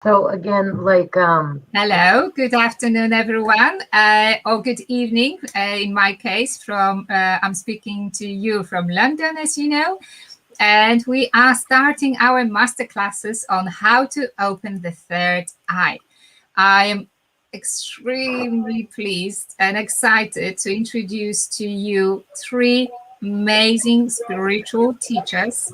So again, Hello, good afternoon, everyone, or good evening. In my case, I'm speaking to you from London, as you know, and we are starting our masterclasses on how to open the third eye. I am extremely pleased and excited to introduce to you three amazing spiritual teachers,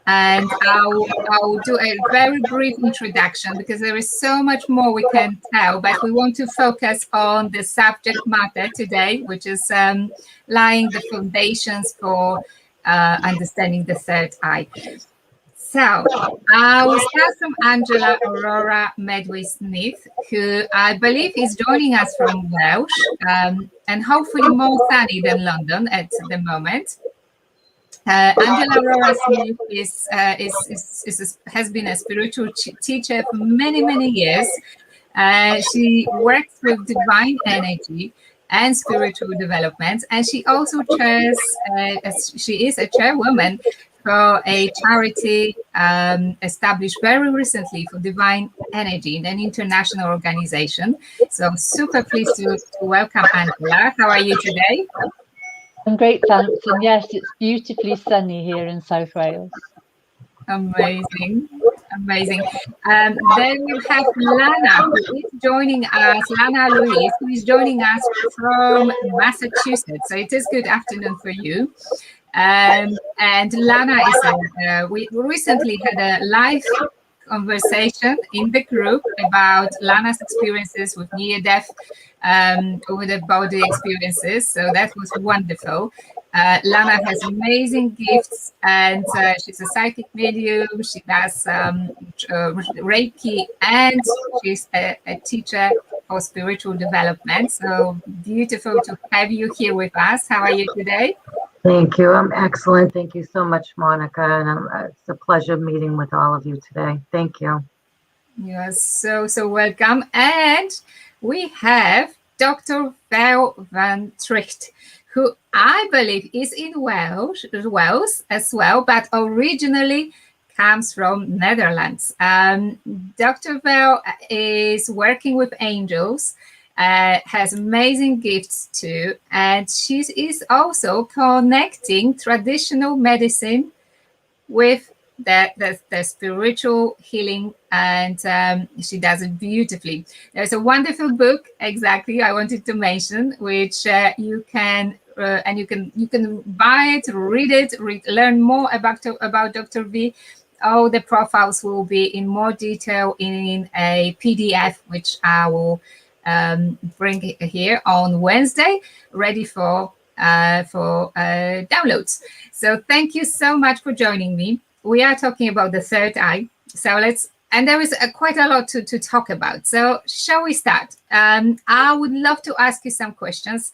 and I'll do a very brief introduction because there is so much more we can tell, but we want to focus on the subject matter today, which is laying the foundations for understanding the third eye. So I will start from Angela Orora Medway-Smith, who I believe is joining us from Welsh, and hopefully more sunny than London at the moment. Angela Aurora Smith has been a spiritual teacher for many years. She works with divine energy and spiritual development, and she also chairs. She is a chairwoman for a charity established very recently for divine energy, an international organization. So super pleased to welcome Angela. How are you today? I'm great, thanks. And yes, it's beautifully sunny here in South Wales. Amazing, amazing. Then we have Lana, who is joining us, Lana Louise, who is joining us from Massachusetts. So it is good afternoon for you. And Lana we recently had a live conversation in the group about Lana's experiences with near-death, over the body experiences. So that was wonderful. Lana has amazing gifts, and she's a psychic medium. She does Reiki, and she's a teacher for spiritual development. So beautiful to have you here with us. How are you today? thank you. I'm excellent. Thank you so much, Monica. And it's a pleasure meeting with all of you today. Thank you. You are so welcome. And we have Dr. Veerle van Tricht, who I believe is in Wales as well, but originally comes from Netherlands. Dr. Veerle is working with angels, has amazing gifts too, and she is also connecting traditional medicine with the spiritual healing, and she does it beautifully. There's a wonderful book, exactly, I wanted to mention, which you can and you can buy it, read it, learn more about Dr. V. All the profiles will be in more detail in a PDF, which I will bring here on Wednesday, ready for downloads. So thank you so much for joining me. We are talking about the third eye. So and there is quite a lot to talk about. So shall we start? I would love to ask you some questions,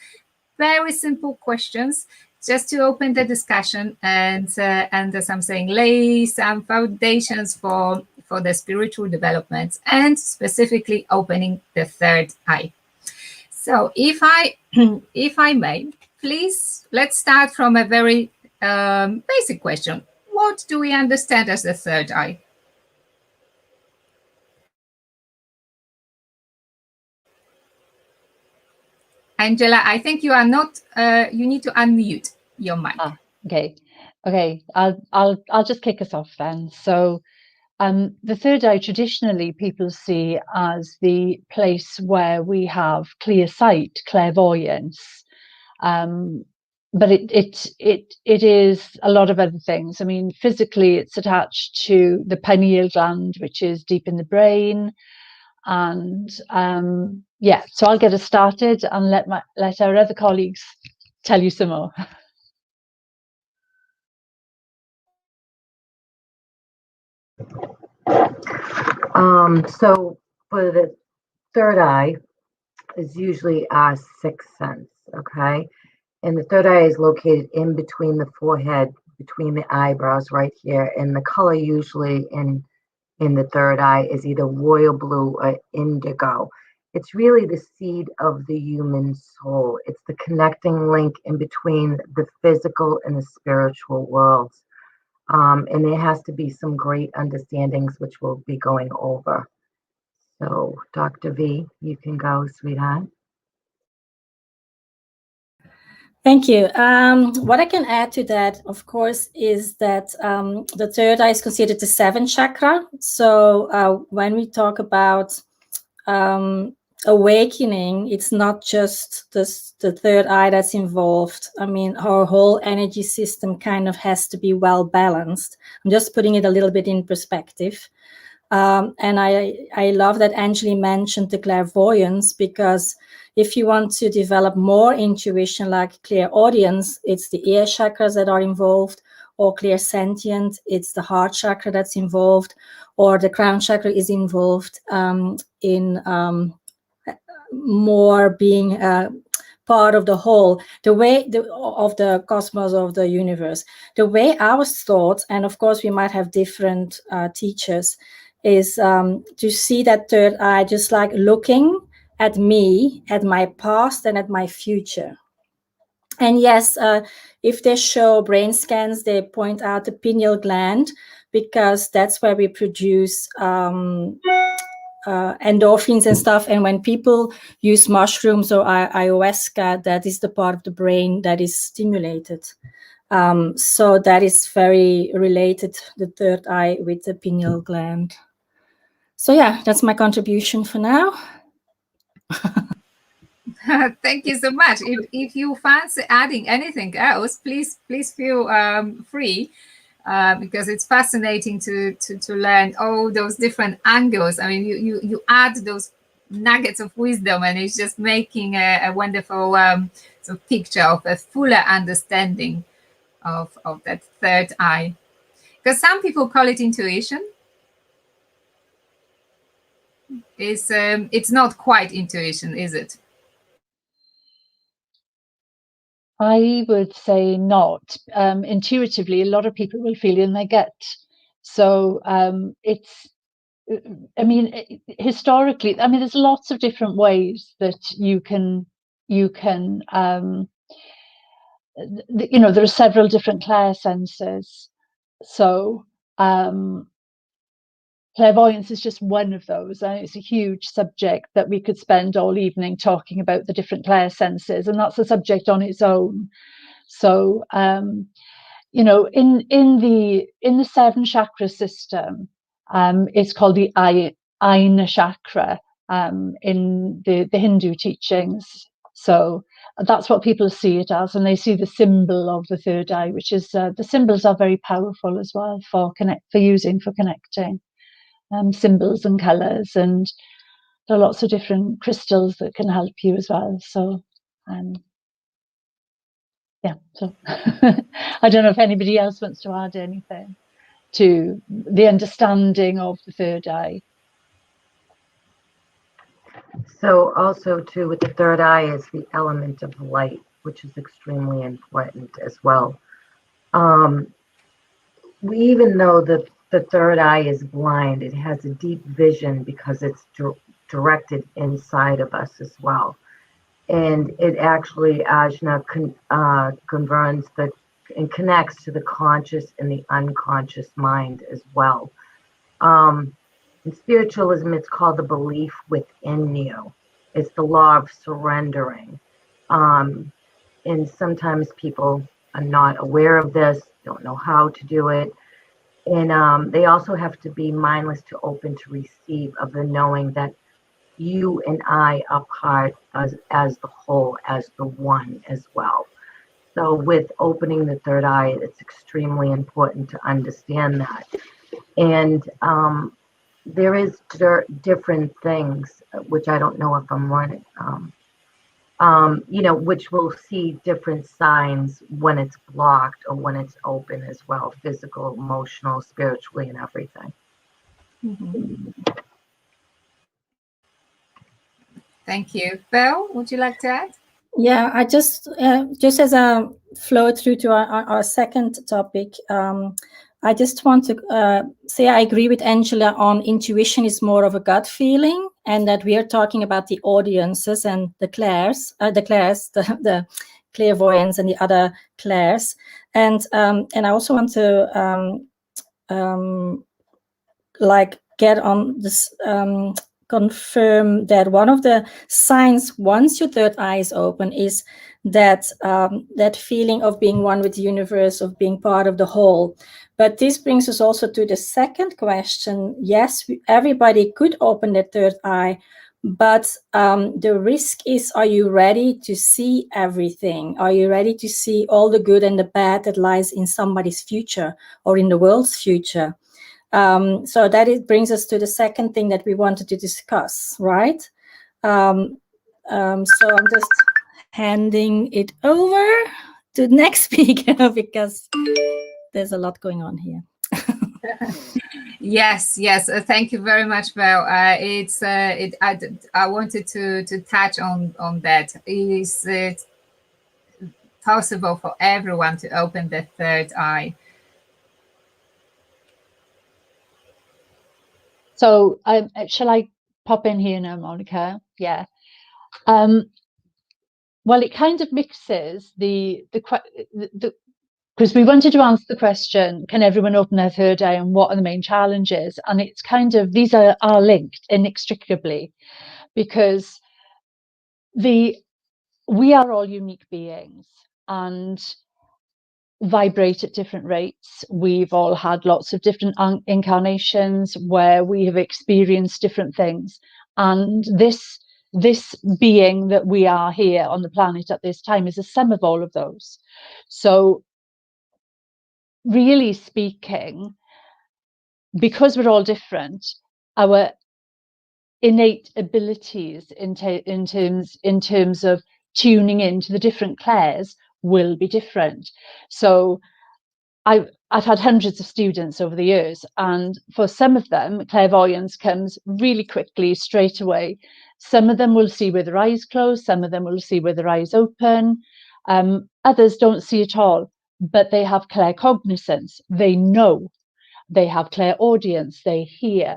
very simple questions, just to open the discussion and as I'm saying, lay some foundations for the spiritual development and specifically opening the third eye. So if I may, please, let's start from a very basic question. What do we understand as the third eye? Angela, I think you are not. You need to unmute your mic. Okay. I'll just kick us off then. So, the third eye traditionally people see as the place where we have clear sight, clairvoyance. But it is a lot of other things. I mean, physically, it's attached to the pineal gland, which is deep in the brain, and yeah. So I'll get us started and let our other colleagues tell you some more. So for the third eye is usually our sixth sense, okay? And the third eye is located in between the forehead, between the eyebrows right here. And the color usually in the third eye is either royal blue or indigo. It's really the seed of the human soul. It's the connecting link in between the physical and the spiritual worlds. And there has to be some great understandings, which we'll be going over. So, Dr. V, you can go, sweetheart. Thank you. What I can add to that, of course, is that the third eye is considered the seventh chakra. So when we talk about awakening, it's not just the third eye that's involved. I mean, our whole energy system kind of has to be well balanced. I'm just putting it a little bit in perspective. And I love that Anjali mentioned the clairvoyance, because if you want to develop more intuition, like clairaudience, it's the ear chakras that are involved, or clairsentient, it's the heart chakra that's involved, or the crown chakra is involved in more being part of the whole, the way of the cosmos, of the universe. The way I was taught, and of course we might have different teachers, is to see that third eye just like looking at me, at my past and at my future. And yes, if they show brain scans, they point out the pineal gland, because that's where we produce endorphins and stuff. And when people use mushrooms or ayahuasca, that is the part of the brain that is stimulated. So that is very related, the third eye with the pineal gland. So yeah, that's my contribution for now. Thank you so much. If you fancy adding anything else, please feel free, because it's fascinating to learn all those different angles. I mean, you add those nuggets of wisdom, and it's just making a wonderful sort of picture of a fuller understanding of that third eye. Because some people call it intuition. It's not quite intuition, is it? I would say not. Intuitively, a lot of people will feel in their gut. So it's, I mean, historically, I mean, there's lots of different ways that you can, you know, there are several different clair senses. So clairvoyance is just one of those, and it's a huge subject that we could spend all evening talking about the different clair senses, and that's a subject on its own. So you know, in the seven chakra system, it's called the Ajna chakra in the Hindu teachings. So that's what people see it as, and they see the symbol of the third eye, which is the symbols are very powerful as well for connecting. Symbols and colors, and there are lots of different crystals that can help you as well. So yeah, so I don't know if anybody else wants to add anything to the understanding of the third eye. So also too, with the third eye is the element of light, which is extremely important as well. Even though the third eye is blind, it has a deep vision because it's directed inside of us as well. And it actually, Ajna, converts and connects to the conscious and the unconscious mind as well. In spiritualism, it's called the belief within you. It's the law of surrendering. And sometimes people are not aware of this, don't know how to do it. And they also have to be mindless to open to receive of the knowing that you and I are part as the whole, as the one as well. So with opening the third eye, it's extremely important to understand that. And there is different things, which I don't know if I'm learning, you know, which will see different signs when it's blocked or when it's open as well, physical, emotional, spiritually, and everything. Mm-hmm. Thank you. Veerle, would you like to add? Yeah, I just as a flow through to our second topic, I just want to say I agree with Angela on intuition is more of a gut feeling, and that we are talking about the audiences and the clairs, the clairvoyance and the other clairs, and I also want to like get on this confirm that one of the signs once your third eye is open is that that feeling of being one with the universe, of being part of the whole. But this brings us also to the second question. Yes, everybody could open their third eye, but the risk is, are you ready to see everything? Are you ready to see all the good and the bad that lies in somebody's future or in the world's future? So that brings us to the second thing that we wanted to discuss, right? So I'm just handing it over to the next speaker because there's a lot going on here. Yes, yes. Thank you very much, Veerle. I wanted to touch on that. Is it possible for everyone to open the third eye? So shall I pop in here now, Monica? Yeah. Well, it kind of mixes because we wanted to answer the question, can everyone open their third eye and what are the main challenges? And it's kind of, these are linked inextricably, because we are all unique beings and vibrate at different rates. We've all had lots of different incarnations where we have experienced different things. And this being that we are here on the planet at this time is a sum of all of those. So really speaking, because we're all different, our innate abilities in terms of tuning into the different clairs will be different. So I've had hundreds of students over the years, and for some of them, clairvoyance comes really quickly, straight away. Some of them will see with their eyes closed, some of them will see with their eyes open. Others don't see at all, but they have claircognizance. They know. They have clairaudience. They hear.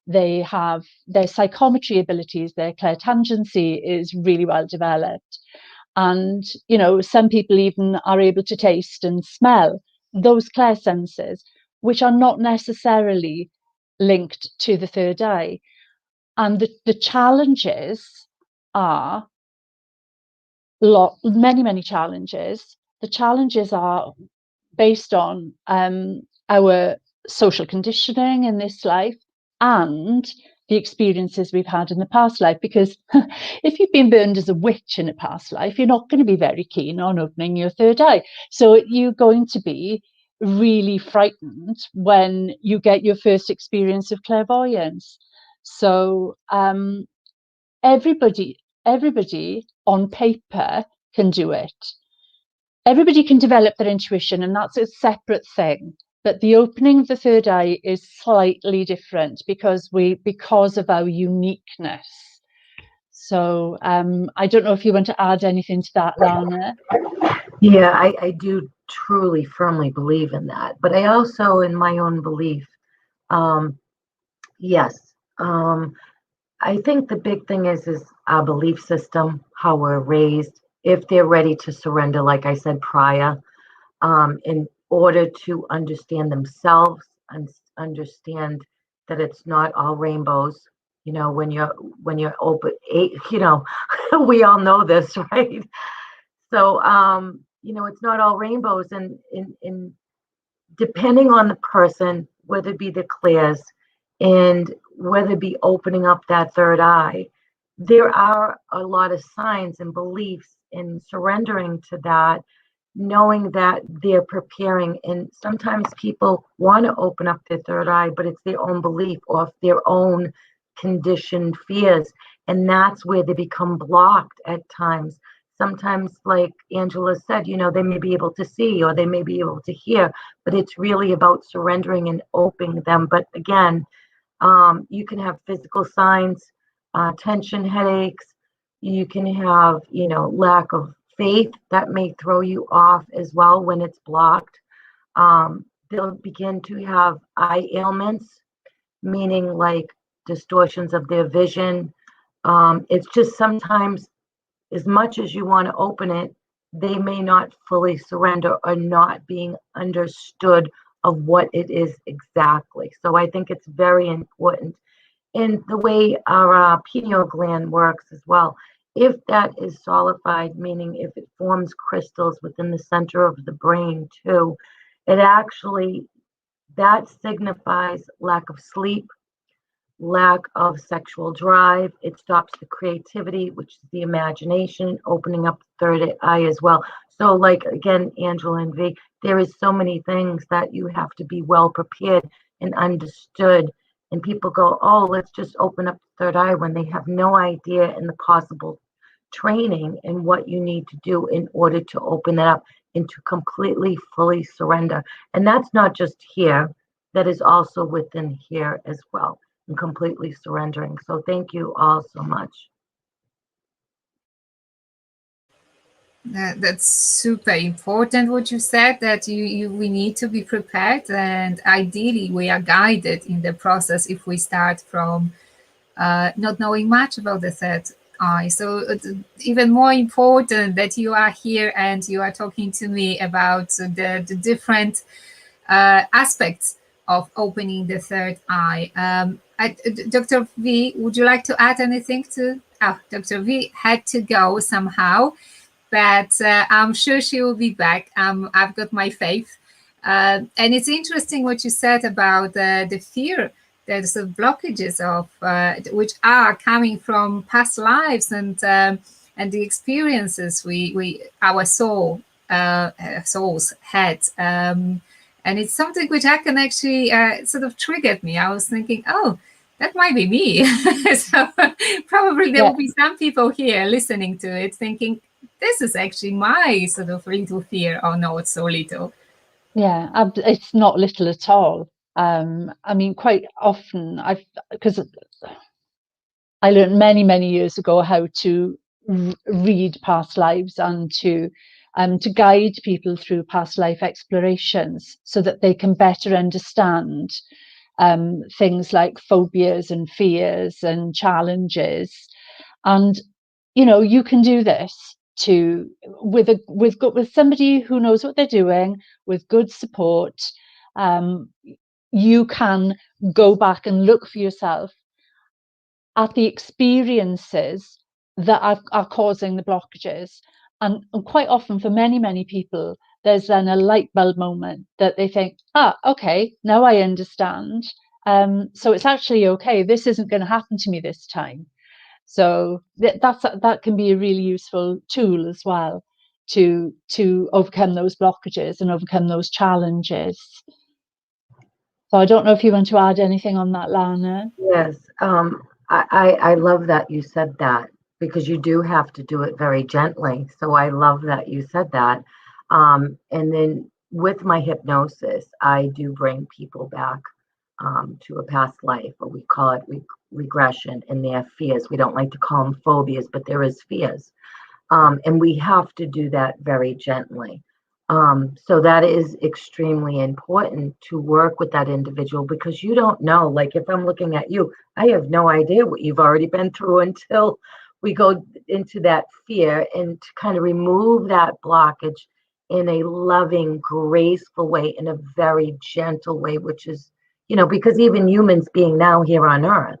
They have their psychometry abilities. Their clairtangency is really well developed. And, you know, some people even are able to taste and smell those clair senses, which are not necessarily linked to the third eye. And the challenges are many challenges. The challenges are based on our social conditioning in this life and the experiences we've had in the past life, because if you've been burned as a witch in a past life, you're not going to be very keen on opening your third eye. So you're going to be really frightened when you get your first experience of clairvoyance. So everybody on paper can do it. Everybody can develop their intuition, and that's a separate thing. But the opening of the third eye is slightly different because of our uniqueness. So I don't know if you want to add anything to that, Lana. Yeah, I do truly firmly believe in that. But I also, in my own belief, yes, I think the big thing is our belief system, how we're raised, if they're ready to surrender, like I said prior, in order to understand themselves and understand that it's not all rainbows. You know, when you're open, you know, we all know this, right? So, you know, it's not all rainbows, and in depending on the person, whether it be the clairs and whether it be opening up that third eye, there are a lot of signs and beliefs in surrendering to that, knowing that they're preparing. And sometimes people want to open up their third eye, but it's their own belief or their own conditioned fears. And that's where they become blocked at times. Sometimes, like Angela said, you know, they may be able to see or they may be able to hear, but it's really about surrendering and opening them. But again, you can have physical signs, tension, headaches. You can have, you know, lack of faith that may throw you off as well when it's blocked. They'll begin to have eye ailments, meaning like distortions of their vision. It's just sometimes, as much as you want to open it, they may not fully surrender or not being understood of what it is exactly. So I think it's very important And the way our pineal gland works as well, if that is solidified, meaning if it forms crystals within the center of the brain too, it actually, that signifies lack of sleep, lack of sexual drive. It stops the creativity, which is the imagination, opening up the third eye as well. So like, again, Angela and V, there is so many things that you have to be well prepared and understood. And people go, oh, let's just open up the third eye, when they have no idea in the possible training and what you need to do in order to open it up and to completely, fully surrender. And that's not just here, that is also within here as well, and completely surrendering. So thank you all so much. That's super important what you said, that we need to be prepared, and ideally we are guided in the process if we start from not knowing much about the third eye. So it's even more important that you are here and you are talking to me about the different aspects of opening the third eye. Dr. V, would you like to add anything to? Oh, Dr. V had to go somehow, but I'm sure she will be back. I've got my faith. And it's interesting what you said about the fear, there's blockages of which are coming from past lives and the experiences our souls had. And it's something which I can actually sort of triggered me. I was thinking, oh, that might be me. So probably there will be some people here listening to it thinking, this is actually my sort of little fear, or no, it's so little. Yeah, it's not little at all. I mean, quite often because I learned many years ago how to read past lives and to guide people through past life explorations so that they can better understand things like phobias and fears and challenges. And you can do this with somebody who knows what they're doing, with good support. You can go back and look for yourself at the experiences that are causing the blockages. And quite often for many people, there's then a light bulb moment that they think, okay, now I understand. So it's actually okay. This isn't going to happen to me this time. So that can be a really useful tool as well to overcome those blockages and overcome those challenges. So I don't know if you want to add anything on that, Lana. Yes, I love that you said that, because you do have to do it very gently. So I love that you said that. And then with my hypnosis, I do bring people back to a past life, or we call it regression, and their fears. We don't like to call them phobias, but there is fears. And we have to do that very gently. So that is extremely important to work with that individual, because you don't know, like if I'm looking at you, I have no idea what you've already been through until we go into that fear, and to kind of remove that blockage in a loving, graceful way, in a very gentle way, which is, because even humans being now here on earth,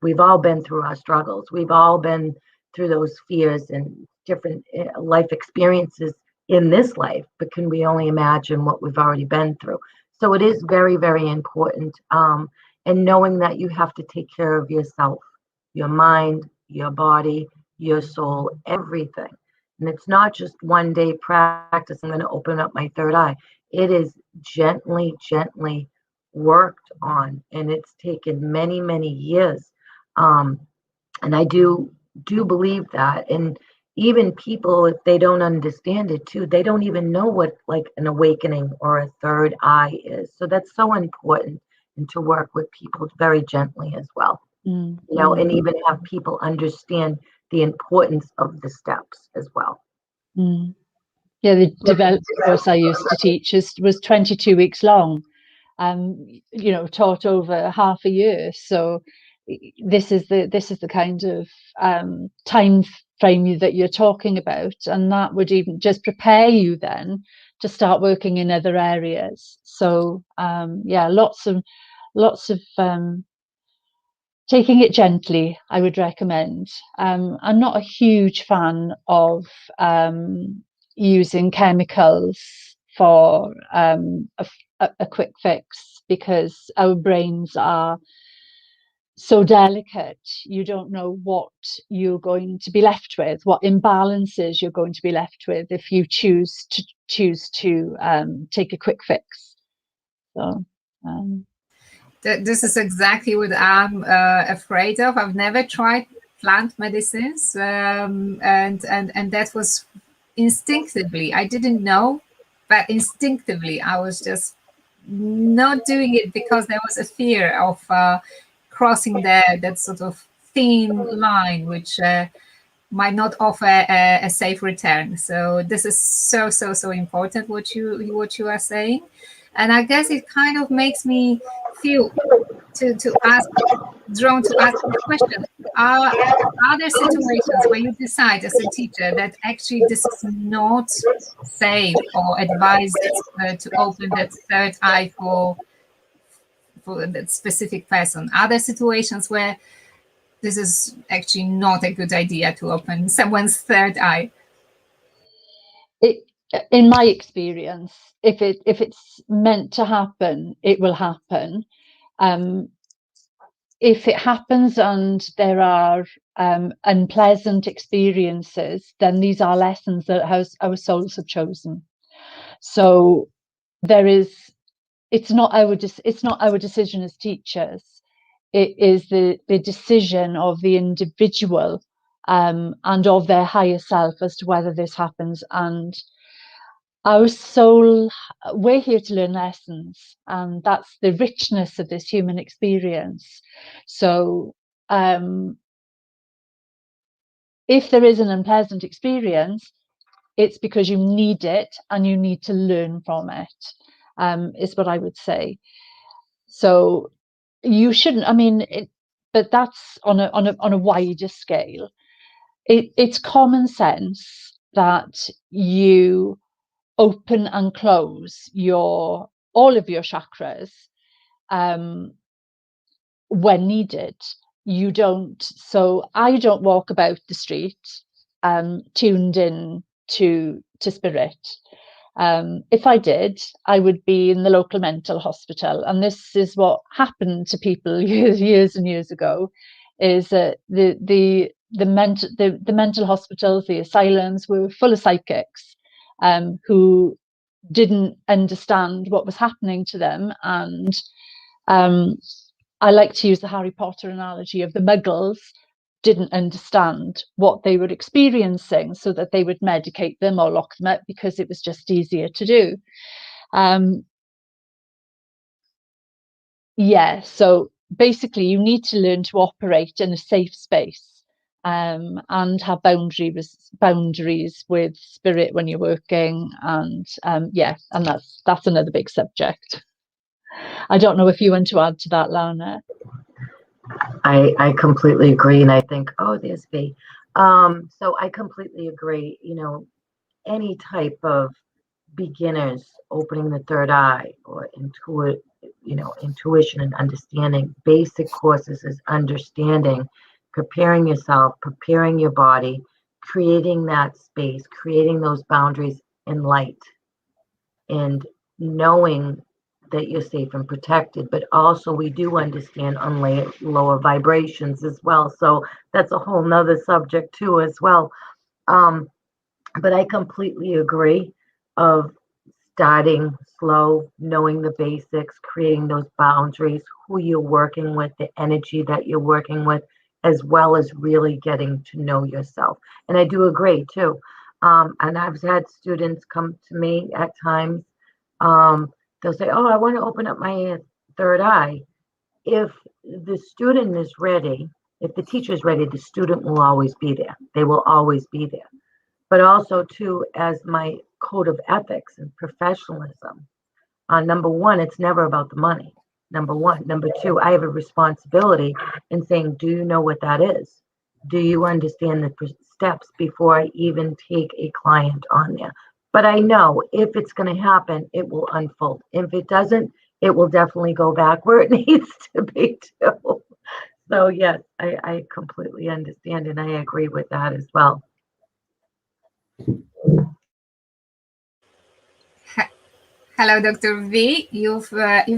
we've all been through our struggles. We've all been through those fears and different life experiences in this life, but can we only imagine what we've already been through? So it is very, very important. And knowing that you have to take care of yourself, your mind, your body, your soul, everything. And it's not just one day practice, I'm going to open up my third eye. It is gently worked on, and it's taken many years. And I do believe that. And even people, if they don't understand it too, they don't even know what like an awakening or a third eye is. So that's so important, and to work with people very gently as well. And even have people understand the importance of the steps as well. Yeah, the development course I used to teach was 22 weeks long, taught over half a year. So this is the kind of time frame that you're talking about, and that would even just prepare you then to start working in other areas. So lots of taking it gently, I would recommend. I'm not a huge fan of using chemicals for a quick fix, because our brains are so delicate. You don't know what you're going to be left with, what imbalances you're going to be left with if you choose to take a quick fix. So this is exactly what I'm afraid of. I've never tried plant medicines, and that was instinctively. I didn't know, but instinctively I was just not doing it, because there was a fear of crossing that sort of thin line, which might not offer a safe return. So this is so important what you are saying, and I guess it kind of makes me feel drawn to ask the question: Are there situations where you decide as a teacher that actually this is not safe or advised to open that third eye for that specific person? Are there situations where this is actually not a good idea to open someone's third eye? In my experience, if it's meant to happen, it will happen. If it happens and there are unpleasant experiences, then these are lessons that our souls have chosen. So it's not our decision as teachers. It is the decision of the individual and of their higher self as to whether this happens. And our soul, we're here to learn lessons, and that's the richness of this human experience. So if there is an unpleasant experience, it's because you need it and you need to learn from it, is what I would say. So you shouldn't, I mean, but that's on a wider scale. It's common sense that you open and close all of your chakras when needed. You don't. So I don't walk about the street tuned in to spirit. If I did, I would be in the local mental hospital, and this is what happened to people years and years ago. Is that the mental hospitals, the asylums, were full of psychics who didn't understand what was happening to them. And I like to use the Harry Potter analogy of the muggles didn't understand what they were experiencing, so that they would medicate them or lock them up because it was just easier to do. So basically you need to learn to operate in a safe space and have boundaries with spirit when you're working, and and that's another big subject. I don't know if you want to add to that, Lana. I completely agree, and I think, oh, there's V. So I completely agree. You know, any type of beginners opening the third eye or intuition and understanding, basic courses is understanding, preparing yourself, preparing your body, creating that space, creating those boundaries in light, and knowing that you're safe and protected. But also we do understand on lower vibrations as well. So that's a whole nother subject too as well. But I completely agree of starting slow, knowing the basics, creating those boundaries, who you're working with, the energy that you're working with, as well as really getting to know yourself. And I do agree too. And I've had students come to me at times. They'll say, oh, I want to open up my third eye. If the student is ready, if the teacher is ready, the student will always be there. They will always be there. But also, too, as my code of ethics and professionalism, number one, it's never about the money. Number one. Number two, I have a responsibility in saying, do you know what that is? Do you understand the steps before I even take a client on there? But I know if it's going to happen, it will unfold. If it doesn't, it will definitely go back where it needs to be too. So yes, I completely understand and I agree with that as well. Hello, Dr. V. You've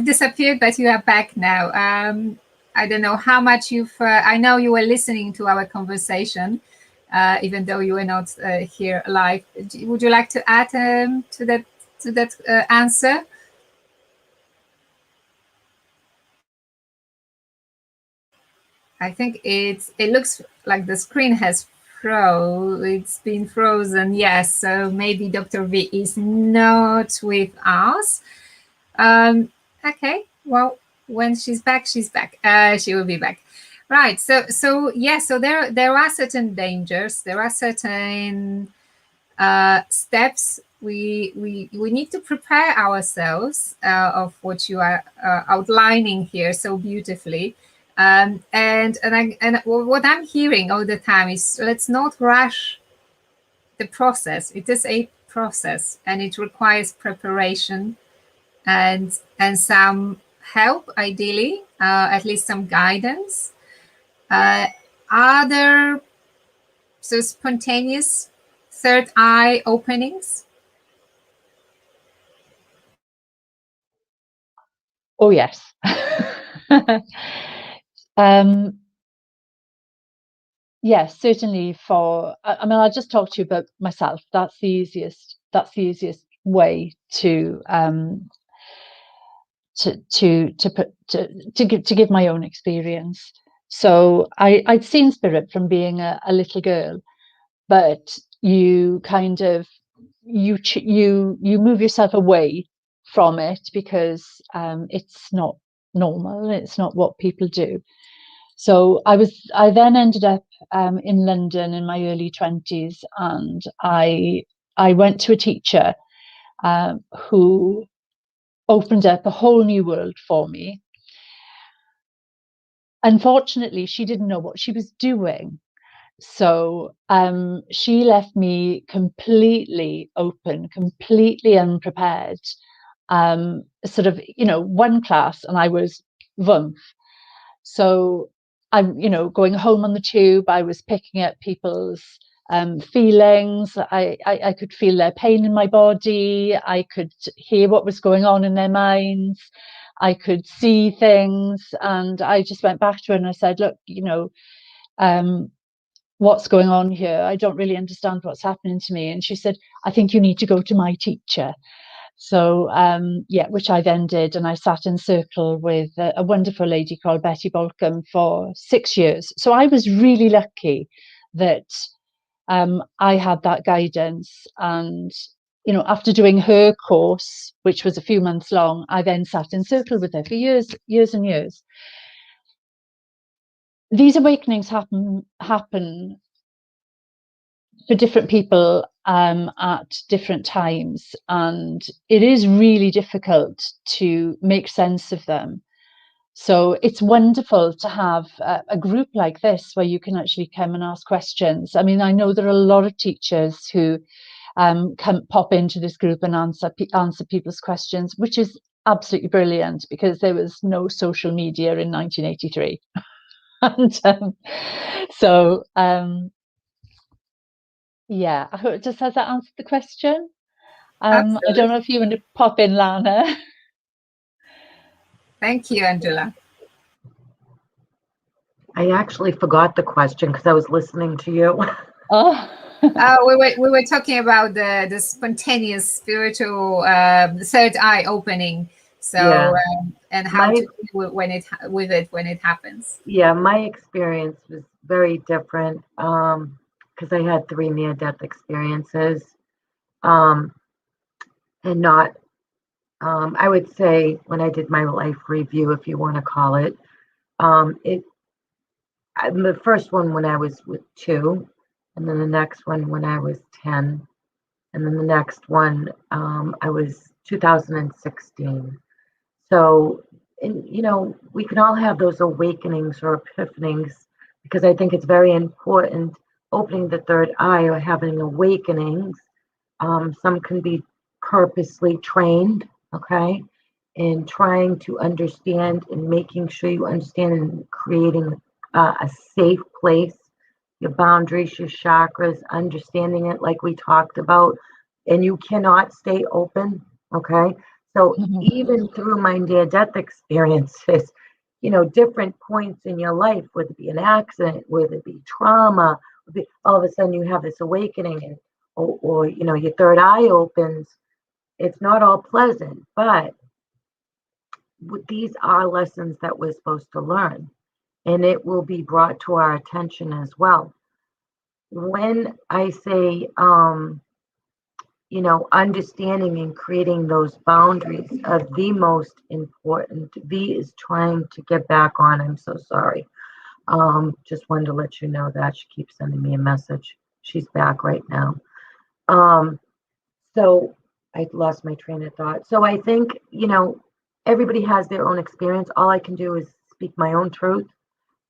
disappeared, but you are back now. I don't know how much you've. I know you were listening to our conversation, even though you were not here live. Would you like to add to that answer? I think it looks like the screen has it's been frozen. Yes, so maybe Dr. V is not with us. Okay, well, when she's back, she's back. She will be back. Right. So yeah. So there are certain dangers. There are certain steps we need to prepare ourselves of what you are outlining here so beautifully. And what I'm hearing all the time is, let's not rush the process. It is a process, and it requires preparation and some help, ideally, at least some guidance. Are there so spontaneous third eye openings? Oh yes. Yes, certainly. I mean, I'll just talk to you about myself. That's the easiest way to give my own experience. So I'd seen spirit from being a little girl, but you kind of you move yourself away from it because it's not normal. It's not what people do. So I then ended up in London in my early 20s, and I went to a teacher who opened up a whole new world for me. Unfortunately, she didn't know what she was doing. So she left me completely open, completely unprepared. Sort of, one class, and I was VUMF. So I'm, going home on the tube, I was picking up people's feelings. I could feel their pain in my body. I could hear what was going on in their minds. I could see things. And I just went back to her and I said, look, what's going on here? I don't really understand what's happening to me. And she said, I think you need to go to my teacher. So, which I then did. And I sat in circle with a wonderful lady called Betty Bolcom for 6 years. So I was really lucky that I had that guidance. And, after doing her course, which was a few months long, I then sat in circle with her for years and years. These awakenings happen for different people at different times, and it is really difficult to make sense of them. So it's wonderful to have a group like this where you can actually come and ask questions. I mean, I know there are a lot of teachers who can pop into this group and answer people's questions, which is absolutely brilliant because there was no social media in 1983. And yeah, I hope has that answered the question? I don't know if you want to pop in, Lana. Thank you, Angela. I actually forgot the question because I was listening to you. Oh. We were talking about the spontaneous spiritual third eye opening. So yeah. And how to deal when it happens. Yeah, my experience was very different because I had 3 near-death experiences, and not. I would say when I did my life review, if you want to call it, the first one when I was with 2, and then the next one when I was 10, and then the next one I was 2016. So, and we can all have those awakenings or epiphanies because I think it's very important opening the third eye or having awakenings. Some can be purposely trained, okay, in trying to understand and making sure you understand and creating a safe place, your boundaries, your chakras, understanding it like we talked about, and you cannot stay open. Okay. So even through my near-death experiences, different points in your life, whether it be an accident, whether it be trauma, all of a sudden you have this awakening, and or your third eye opens. It's not all pleasant, but these are lessons that we're supposed to learn, and it will be brought to our attention as well. When I say, understanding and creating those boundaries are the most important. V is trying to get back on. I'm so sorry. Just wanted to let you know that she keeps sending me a message. She's back right now. So I lost my train of thought. So I think, everybody has their own experience. All I can do is speak my own truth.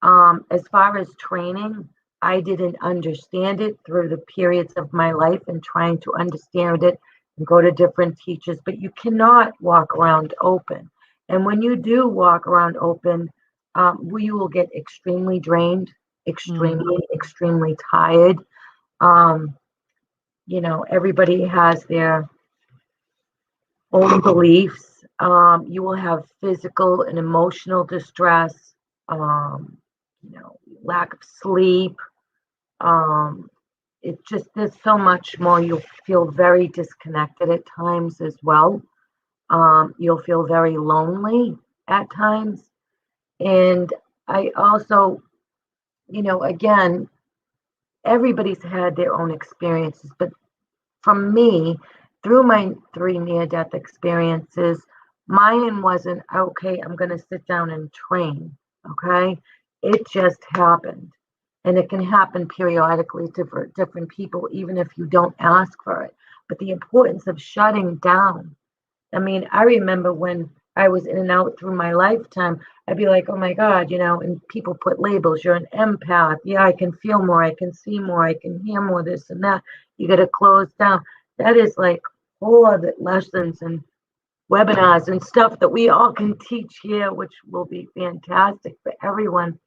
As far as training, I didn't understand it through the periods of my life and trying to understand it and go to different teachers, but you cannot walk around open. And when you do walk around open, you will get extremely drained, extremely tired. Everybody has their own beliefs. You will have physical and emotional distress, lack of sleep. It just, there's so much more. You'll feel very disconnected at times as well. You'll feel very lonely at times. And I also, again, everybody's had their own experiences, but from me, through my 3 near-death experiences, mine wasn't, okay, I'm going to sit down and train, okay? It just happened. And it can happen periodically to different people, even if you don't ask for it. But the importance of shutting down. I mean, I remember when I was in and out through my lifetime, I'd be like, oh my God, and people put labels. You're an empath. Yeah, I can feel more. I can see more. I can hear more, this and that. You got to close down. That is like whole other lessons and webinars and stuff that we all can teach here, which will be fantastic for everyone.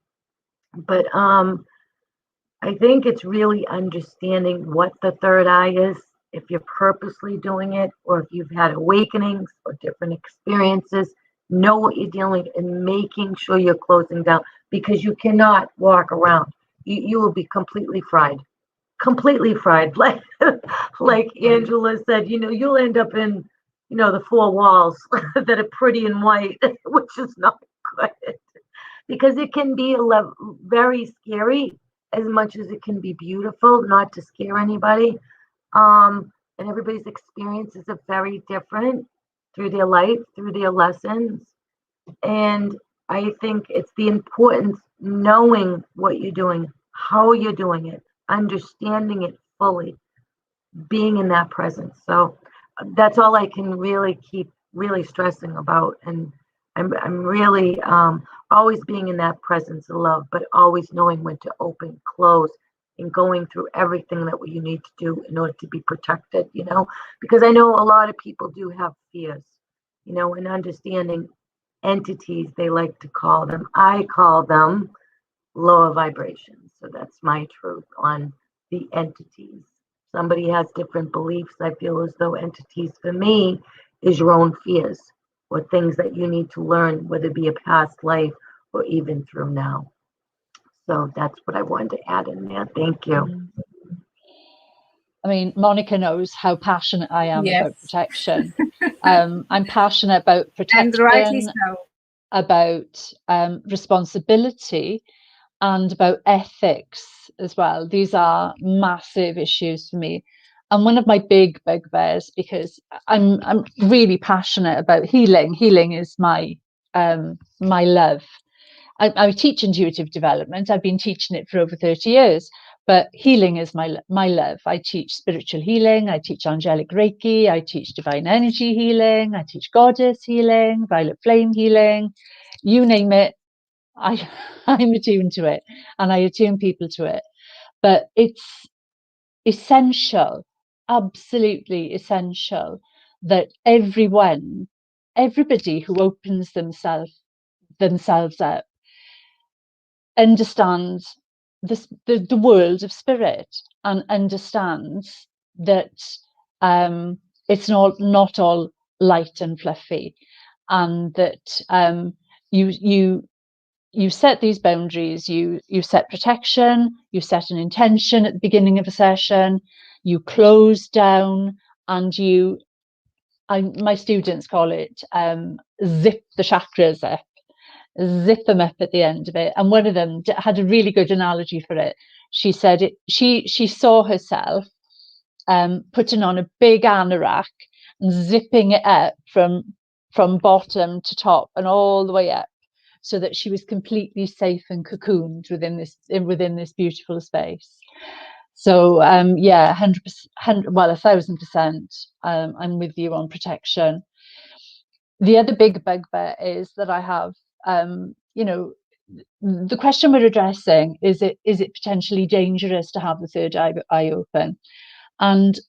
But I think it's really understanding what the third eye is, if you're purposely doing it, or if you've had awakenings or different experiences, know what you're dealing with and making sure you're closing down, because you cannot walk around. You will be completely fried. Like Angela said, you'll end up in, the 4 walls that are pretty and white, which is not good, because it can be very scary as much as it can be beautiful, not to scare anybody. And everybody's experiences are very different through their life, through their lessons. And I think it's the importance, knowing what you're doing, how you're doing it, understanding it fully, being in that presence. So that's all I can really keep really stressing about. And I'm really always being in that presence of love, but always knowing when to open, close, and going through everything that you need to do in order to be protected, because I know a lot of people do have fears, and understanding entities, they like to call them. I call them lower vibrations. So that's my truth on the entities. Somebody has different beliefs. I feel as though entities for me is your own fears or things that you need to learn, whether it be a past life or even through now. So that's what I wanted to add in there. Thank you. I mean, Monica knows how passionate I am Yes. about protection. I'm passionate about protection, and rightly so. About responsibility, and about ethics as well. These are massive issues for me. And one of my big bugbears, because I'm really passionate about healing. Healing is my love. I teach intuitive development. I've been teaching it for over 30 years, but healing is my love. I teach spiritual healing. I teach angelic Reiki. I teach divine energy healing. I teach goddess healing, violet flame healing, you name it. I'm attuned to it, and I attune people to it. But it's essential, absolutely essential, that everybody who opens themselves up, understands the world of spirit, and understands that it's not all light and fluffy, and that you set these boundaries, you set protection, you set an intention at the beginning of a session, you close down, and my students call it zip the chakras up, zip them up at the end of it. And one of them had a really good analogy for it. She said she saw herself putting on a big anorak and zipping it up from bottom to top and all the way up, so that she was completely safe and cocooned within this beautiful space. So yeah, 100%, well, 1,000%, I'm with you on protection. The other big bugbear is that I have, you know, the question we're addressing is it potentially dangerous to have the third eye open? And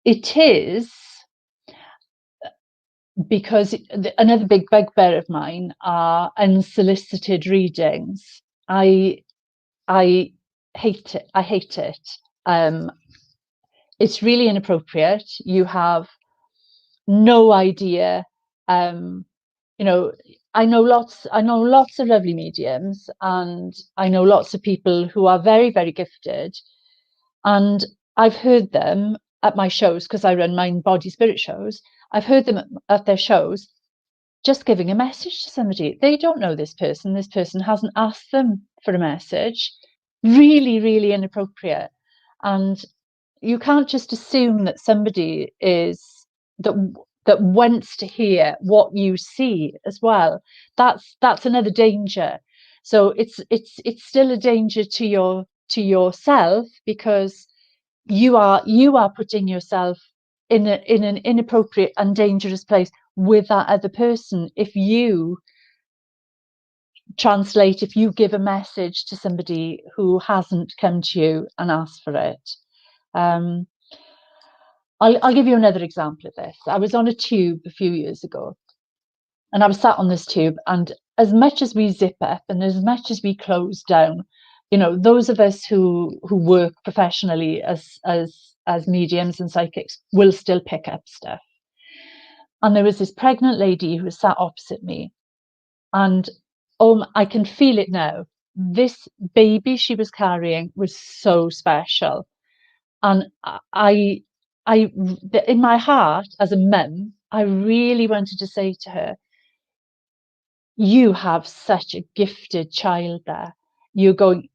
it is, because another big bugbear of mine are unsolicited readings. I hate it. I hate it. It's really inappropriate. You have no idea. You know, I know lots of lovely mediums, and I know lots of people who are very, very gifted, and I've heard them at my shows, because I run mind, body, spirit shows. I've heard them at their shows just giving a message to somebody. They don't know this person. This person hasn't asked them for a message. Really, really inappropriate. And you can't just assume that somebody that wants to hear what you see as well. That's another danger. So it's still a danger to yourself, because you are putting yourself in an inappropriate and dangerous place with that other person if you give a message to somebody who hasn't come to you and asked for it. I'll give you another example of this. I was on a tube a few years ago, and I was sat on this tube, and as much as we zip up and as much as we close down, you know, those of us who work professionally as mediums and psychics will still pick up stuff. And there was this pregnant lady who was sat opposite me, and I can feel it now. This baby she was carrying was so special, and I in my heart as a mum, I really wanted to say to her, you have such a gifted child there.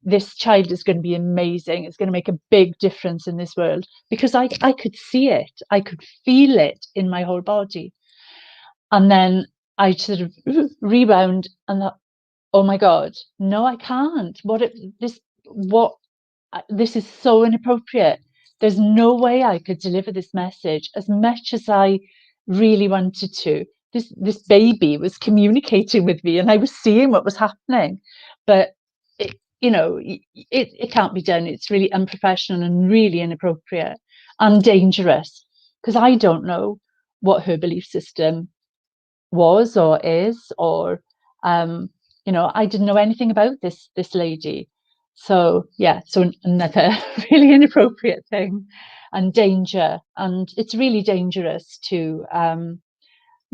This child is going to be amazing. It's going to make a big difference in this world, because I could see it. I could feel it in my whole body. And then I sort of rebound and thought, oh my God, no, I can't. This is so inappropriate. There's no way I could deliver this message as much as I really wanted to. This baby was communicating with me, and I was seeing what was happening, but it can't be done. It's really unprofessional and really inappropriate and dangerous, because I don't know what her belief system was or is, or I didn't know anything about this lady. So yeah, so another really inappropriate thing and danger. And it's really dangerous to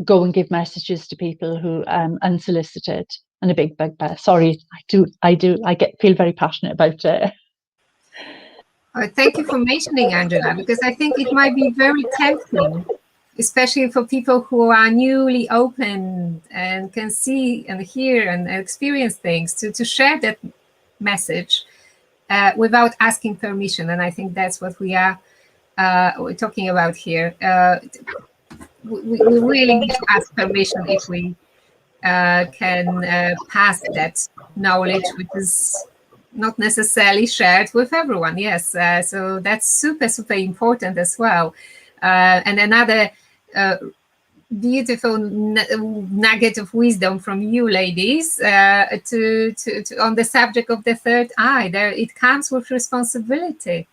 go and give messages to people who unsolicited, and a big bugbear. Sorry, I feel very passionate about it. Thank you for mentioning, Angela, because I think it might be very tempting, especially for people who are newly open and can see and hear and experience things, to share that message without asking permission. And I think that's what we're talking about here. We really need to ask permission if we can pass that knowledge, which is not necessarily shared with everyone. Yes, so that's super, super important as well. And another beautiful nugget of wisdom from you ladies to on the subject of the third eye. There, it comes with responsibility,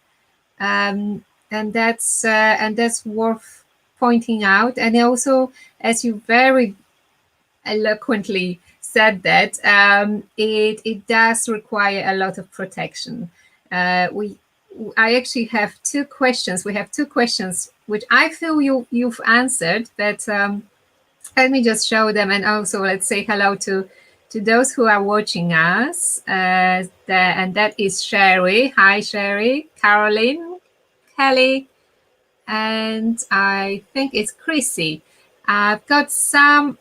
and that's worth pointing out. And also, as you very eloquently said that, it does require a lot of protection. I actually have two questions. We have two questions which I feel you've answered, but let me just show them, and also let's say hello to those who are watching us. And that is Sherry. Hi, Sherry. Caroline, Kelly, and I think it's Chrissy. I've got some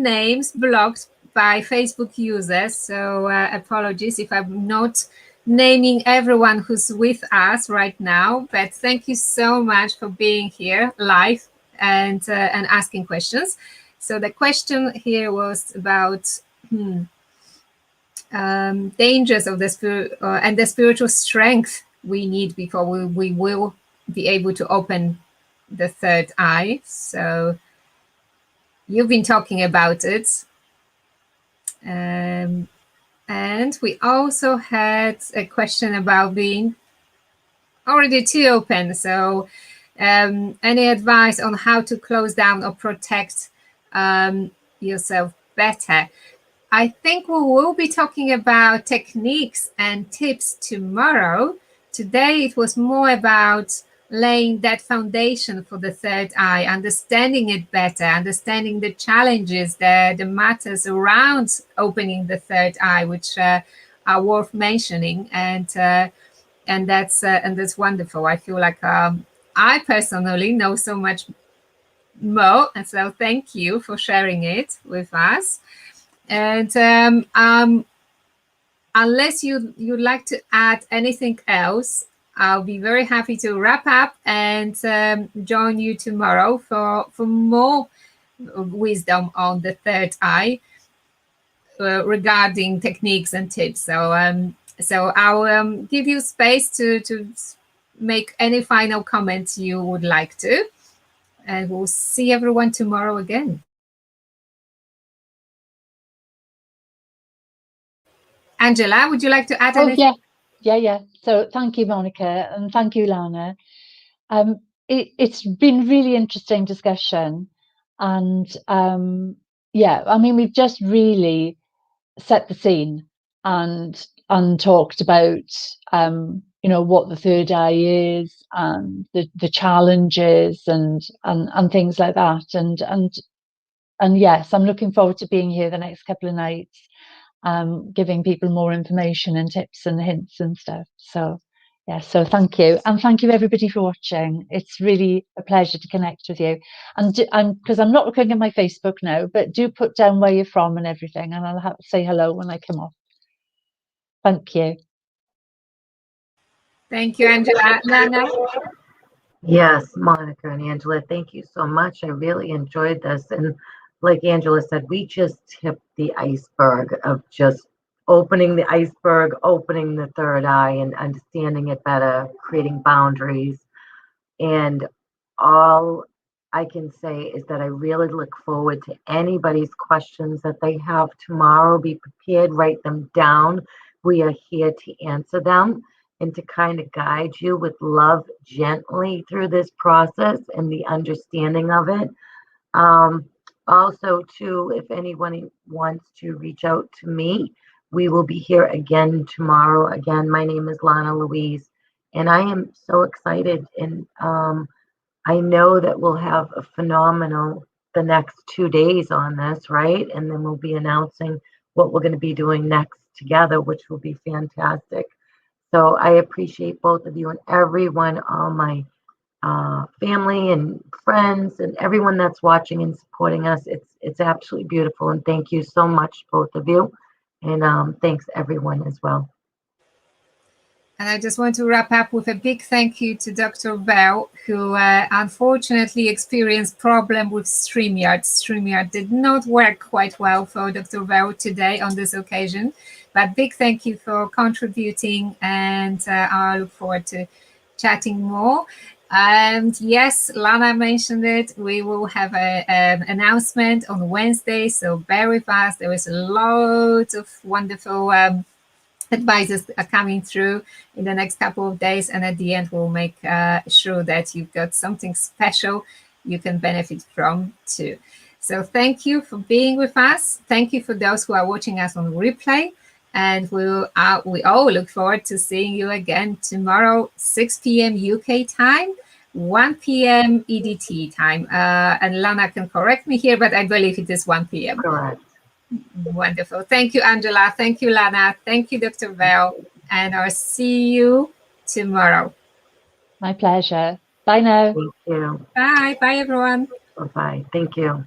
names blocked by Facebook users, so apologies if I'm not naming everyone who's with us right now. But thank you so much for being here live and asking questions. So the question here was about dangers of the spirit and the spiritual strength we need before we will be able to open the third eye. So you've been talking about it. And we also had a question about being already too open. So any advice on how to close down or protect yourself better? I think we will be talking about techniques and tips tomorrow. Today, it was more about laying that foundation for the third eye, understanding it better, understanding the challenges, the matters around opening the third eye, which are worth mentioning. And that's wonderful. I feel like I personally know so much more. And so thank you for sharing it with us. And unless you'd like to add anything else, I'll be very happy to wrap up and join you tomorrow for more wisdom on the third eye regarding techniques and tips. So I'll give you space to make any final comments you would like to, and we'll see everyone tomorrow again. Angela, would you like to add anything? Yeah. So thank you, Monica, and thank you, Lana. It's been really interesting discussion, and I mean, we've just really set the scene and talked about what the third eye is and the challenges and things like that, and yes, I'm looking forward to being here the next couple of nights, giving people more information and tips and hints and stuff. So so thank you, and thank you everybody for watching. It's really a pleasure to connect with you, and because I'm not looking at my Facebook now, but do put down where you're from and everything, and I'll have to say hello when I come off. Thank you. Thank you, Angela. Lana? Yes, Monica and Angela, thank you so much. I really enjoyed this. And like Angela said, we just tipped the iceberg of just opening the iceberg, opening the third eye and understanding it better, creating boundaries. And all I can say is that I really look forward to anybody's questions that they have tomorrow. Be prepared, write them down. We are here to answer them and to kind of guide you with love gently through this process and the understanding of it. Also, too, if anyone wants to reach out to me, we will be here again tomorrow. Again, my name is Lana Louise, and I am so excited. And I know that we'll have a phenomenal the next 2 days on this, right? And then we'll be announcing what we're going to be doing next together, which will be fantastic. So I appreciate both of you and everyone, all my family and friends and everyone that's watching and supporting us. It's absolutely beautiful. And thank you so much, both of you. And thanks everyone as well. And I just want to wrap up with a big thank you to Dr. Veerle, who unfortunately experienced problem with StreamYard. StreamYard did not work quite well for Dr. Veerle today on this occasion. But big thank you for contributing, and I look forward to chatting more. And yes, Lana mentioned it. We will have an announcement on Wednesday, so bear with us. There is a lot of wonderful advices are coming through in the next couple of days, and at the end we'll make sure that you've got something special you can benefit from too. So thank you for being with us. Thank you for those who are watching us on replay. And we all look forward to seeing you again tomorrow, 6 p.m. UK time, 1 p.m. EDT time. And Lana can correct me here, but I believe it is 1 p.m. Correct. Wonderful. Thank you, Angela. Thank you, Lana. Thank you, Dr. Veerle. And I'll see you tomorrow. My pleasure. Bye now. Thank you. Bye. Bye, everyone. Bye-bye. Thank you.